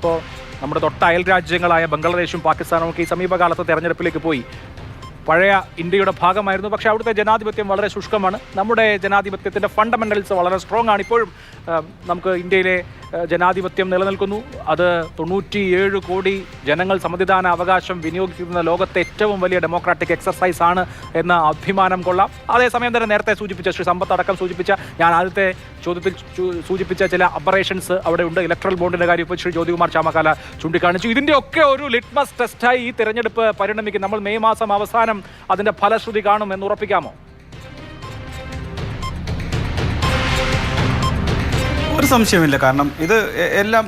ഇപ്പോൾ നമ്മുടെ തൊട്ട അയൽ രാജ്യങ്ങളായ ബംഗ്ലാദേശും പാകിസ്ഥാനും ഒക്കെ ഈ സമീപകാലത്ത് തെരഞ്ഞെടുപ്പിലേക്ക് പോയി. പഴയ ഇന്ത്യയുടെ ഭാഗമായിരുന്നു, പക്ഷേ അവിടുത്തെ ജനാധിപത്യം വളരെ ശുഷ്കമാണ്. നമ്മുടെ ജനാധിപത്യത്തിൻ്റെ ഫണ്ടമെൻ്റൽസ് വളരെ സ്ട്രോങ് ആണ്. ഇപ്പോഴും നമുക്ക് ഇന്ത്യയിലെ ജനാധിപത്യം നിലനിൽക്കുന്നു. അത് 97 കോടി ജനങ്ങൾ സമ്മതിദാന അവകാശം വിനിയോഗിക്കുന്ന ലോകത്തെ ഏറ്റവും വലിയ ഡെമോക്രാറ്റിക് എക്സർസൈസ് ആണ് എന്ന അഭിമാനം കൊള്ളാം. അതേസമയം തന്നെ നേരത്തെ സൂചിപ്പിച്ച ശ്രീ സമ്പത്ത് അടക്കം സൂചിപ്പിച്ച, ഞാൻ ആദ്യത്തെ ചോദ്യത്തിൽ സൂചിപ്പിച്ച ചില അബറേഷൻസ് അവിടെ ഉണ്ട്. ഇലക്ട്രൽ ബോണ്ടിൻ്റെ കാര്യം ഇപ്പോൾ ശ്രീ ജ്യോതികുമാർ ചാമക്കാല ചൂണ്ടിക്കാണിച്ചു. ഇതിൻ്റെ ഒക്കെ ഒരു ലിറ്റ്മസ് ടെസ്റ്റായി ഈ തെരഞ്ഞെടുപ്പ് പരിണമിക്കും. നമ്മൾ മെയ് മാസം അവസാനം അതിൻ്റെ ഫലശ്രുതി കാണും എന്ന് ഉറപ്പിക്കാമോ? ഒരു സംശയമില്ല. കാരണം ഇത് എല്ലാം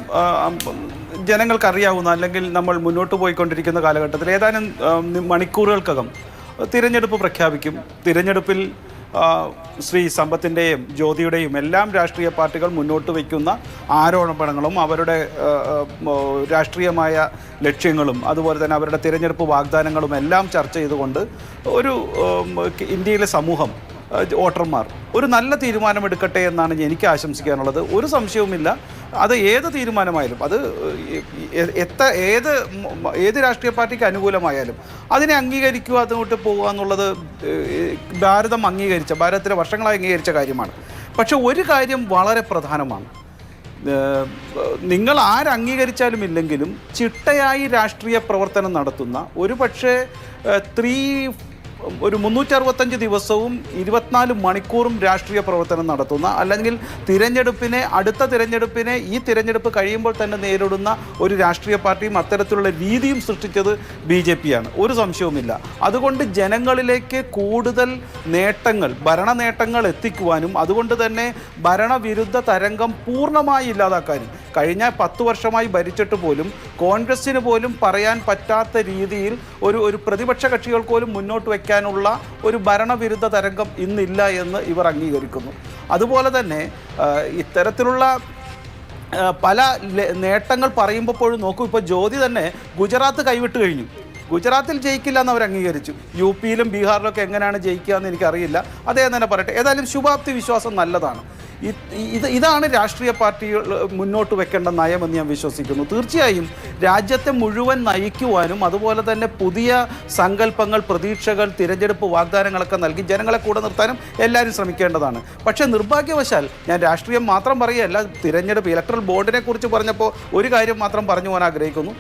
ജനങ്ങൾക്കറിയാവുന്ന, അല്ലെങ്കിൽ നമ്മൾ മുന്നോട്ട് പോയിക്കൊണ്ടിരിക്കുന്ന കാലഘട്ടത്തിൽ ഏതാനും മണിക്കൂറുകൾക്കകം തിരഞ്ഞെടുപ്പ് പ്രഖ്യാപിക്കും. തിരഞ്ഞെടുപ്പിൽ ശ്രീ സമ്പത്തിൻ്റെയും ജ്യോതിയുടെയും എല്ലാം രാഷ്ട്രീയ പാർട്ടികൾ മുന്നോട്ട് വയ്ക്കുന്ന ആരോപണങ്ങളും അവരുടെ രാഷ്ട്രീയമായ ലക്ഷ്യങ്ങളും അതുപോലെ തന്നെ അവരുടെ തിരഞ്ഞെടുപ്പ് വാഗ്ദാനങ്ങളും എല്ലാം ചർച്ച ചെയ്തുകൊണ്ട് ഒരു ഇന്ത്യയിലെ സമൂഹം, വോട്ടർമാർ ഒരു നല്ല തീരുമാനമെടുക്കട്ടെ എന്നാണ് എനിക്ക് ആശംസിക്കാനുള്ളത്. ഒരു സംശയവുമില്ല, അത് ഏത് തീരുമാനമായാലും, അത് ഏത് രാഷ്ട്രീയ പാർട്ടിക്ക് അനുകൂലമായാലും അതിനെ അംഗീകരിക്കുക, അതുകൊണ്ട് പോകുക എന്നുള്ളത് ഭാരതത്തിലെ വർഷങ്ങളായി അംഗീകരിച്ച കാര്യമാണ്. പക്ഷെ ഒരു കാര്യം വളരെ പ്രധാനമാണ്. നിങ്ങൾ ആരംഗീകരിച്ചാലും ഇല്ലെങ്കിലും ചിട്ടയായി രാഷ്ട്രീയ പ്രവർത്തനം നടത്തുന്ന, ഒരു പക്ഷേ ഒരു 365 ദിവസവും 24 മണിക്കൂറും രാഷ്ട്രീയ പ്രവർത്തനം നടത്തുന്ന, അല്ലെങ്കിൽ അടുത്ത തിരഞ്ഞെടുപ്പിനെ ഈ തിരഞ്ഞെടുപ്പ് കഴിയുമ്പോൾ തന്നെ നേരിടുന്ന ഒരു രാഷ്ട്രീയ പാർട്ടിയും അത്തരത്തിലുള്ള രീതിയും സൃഷ്ടിച്ചത് BJP ആണ്. ഒരു സംശയവുമില്ല. അതുകൊണ്ട് ജനങ്ങളിലേക്ക് കൂടുതൽ ഭരണ നേട്ടങ്ങൾ എത്തിക്കുവാനും അതുകൊണ്ട് തന്നെ ഭരണവിരുദ്ധ തരംഗം പൂർണ്ണമായി ഇല്ലാതാക്കാനും, കഴിഞ്ഞ 10 വർഷമായി ഭരിച്ചിട്ട് പോലും കോൺഗ്രസ്സിന് പോലും പറയാൻ പറ്റാത്ത രീതിയിൽ ഒരു പ്രതിപക്ഷ കക്ഷികൾ പോലും മുന്നോട്ട് വയ്ക്കാനുള്ള ഒരു ഭരണവിരുദ്ധ തരംഗം ഇന്നില്ല എന്ന് ഇവർ അംഗീകരിക്കുന്നു. അതുപോലെ തന്നെ ഇത്തരത്തിലുള്ള പല നേട്ടങ്ങൾ പറയുമ്പോഴും നോക്കൂ, ഇപ്പോൾ ജ്യോതി തന്നെ ഗുജറാത്ത് കൈവിട്ട് കഴിഞ്ഞു. ഗുജറാത്തിൽ ജയിക്കില്ല എന്ന് അവർ അംഗീകരിച്ചു. UP-യിലും ബീഹാറിലൊക്കെ എങ്ങനെയാണ് ജയിക്കുക എന്ന് എനിക്കറിയില്ല. അദ്ദേഹം തന്നെ പറയട്ടെ. ഏതായാലും ശുഭാപ്തി വിശ്വാസം നല്ലതാണ്. ഇതാണ് രാഷ്ട്രീയ പാർട്ടികൾ മുന്നോട്ട് വെക്കേണ്ട നയമെന്ന് ഞാൻ വിശ്വസിക്കുന്നു. തീർച്ചയായും രാജ്യത്തെ മുഴുവൻ നയിക്കുവാനും അതുപോലെ തന്നെ പുതിയ സങ്കല്പങ്ങൾ, പ്രതീക്ഷകൾ, തിരഞ്ഞെടുപ്പ് വാഗ്ദാനങ്ങളൊക്കെ നൽകി ജനങ്ങളെ കൂടെ നിർത്താനും എല്ലാവരും ശ്രമിക്കേണ്ടതാണ്. പക്ഷേ നിർഭാഗ്യവശാൽ ഞാൻ രാഷ്ട്രീയം മാത്രം പറയുകയല്ല, തിരഞ്ഞെടുപ്പ് ഇലക്ട്രൽ ബോണ്ടിനെ കുറിച്ച് പറഞ്ഞപ്പോൾ ഒരു കാര്യം മാത്രം പറഞ്ഞു പോകാൻ ആഗ്രഹിക്കുന്നു.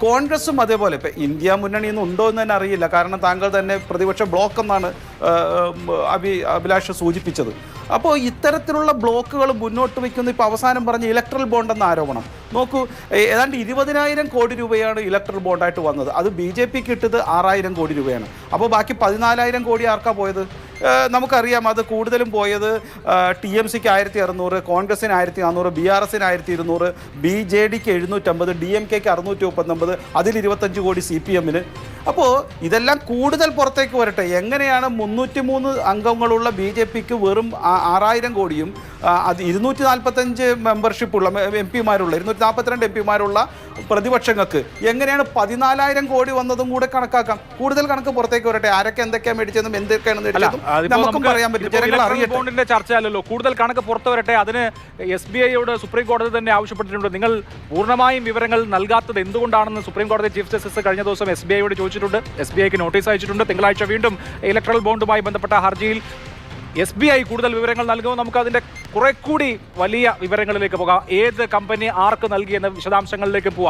കോൺഗ്രസും അതേപോലെ, ഇപ്പം ഇന്ത്യ മുന്നണിയൊന്നും ഉണ്ടോ എന്ന് തന്നെ അറിയില്ല. കാരണം താങ്കൾ തന്നെ പ്രതിപക്ഷ ബ്ലോക്ക് എന്നാണ് അഭിലാഷ് സൂചിപ്പിച്ചത്. അപ്പോൾ ഇത്തരത്തിലുള്ള ബ്ലോക്കുകൾ മുന്നോട്ട് വയ്ക്കുന്ന ഇപ്പോൾ അവസാനം പറഞ്ഞ ഇലക്ട്രൽ ബോണ്ട് എന്ന ആരോപണം നോക്കൂ. ഏതാണ്ട് 20,000 കോടി രൂപയാണ് ഇലക്ട്രൽ ബോണ്ടായിട്ട് വന്നത്. അത് BJPക്ക് ഇട്ടത് 6,000 കോടി രൂപയാണ്. അപ്പോൾ ബാക്കി 14,000 കോടി ആർക്കാ പോയത്? നമുക്കറിയാം. അത് കൂടുതലും പോയത് TMCക്ക് 1,600, കോൺഗ്രസിന് 1,400, BRSന് 1,200, BJDക്ക് 750, DMKക്ക് 639, അതിൽ 25 കോടി CPMന്. അപ്പോൾ ഇതെല്ലാം കൂടുതൽ പുറത്തേക്ക് വരട്ടെ. എങ്ങനെയാണ് 303 അംഗങ്ങളുള്ള BJPക്ക് വെറും 6,000 കോടിയും അത് 245 മെമ്പർഷിപ്പുള്ള MP-മാരുള്ള 242 MP-മാരുള്ള പ്രതിപക്ഷങ്ങൾക്ക് എങ്ങനെയാണ് 14,000 കോടി വന്നതും കൂടെ കണക്കാക്കാം? കൂടുതൽ കണക്ക് പുറത്തേക്ക് വരട്ടെ. ആരൊക്കെ എന്തൊക്കെയാണ് മേടിച്ചതും എന്തൊക്കെയാണ് നമുക്കും പറയാൻ പറ്റും. ജനങ്ങൾ അറിയട്ടെ. ബോണ്ടിന്റെ ചർച്ചയല്ലല്ലോ, കൂടുതൽ കണക്ക് പുറത്തു വരട്ടെ. അതിന് SBIയോട് സുപ്രീം കോടതി തന്നെ ആവശ്യപ്പെട്ടിട്ടുണ്ട്. നിങ്ങൾ പൂർണ്ണമായും വിവരങ്ങൾ നൽകാത്തത് എന്തുകൊണ്ടാണെന്ന് സുപ്രീം കോടതി ചീഫ് ജസ്റ്റിസ് കഴിഞ്ഞ ദിവസം SBIയോട് ചോദിച്ചിട്ടുണ്ട്. SBIക്ക് നോട്ടീസ് അയച്ചിട്ടുണ്ട്. തിങ്കളാഴ്ച വീണ്ടും ഇലക്ട്രൽ ബോണ്ടുമായി ബന്ധപ്പെട്ട ഹർജിയിൽ SBI കൂടുതൽ വിവരങ്ങൾ നൽകുമ്പോൾ നമുക്ക് അതിൻ്റെ കുറെ കൂടി വലിയ വിവരങ്ങളിലേക്ക് പോകാം. ഏത് കമ്പനി ആർക്ക് നൽകി എന്ന വിശദാംശങ്ങളിലേക്ക് പോവാം.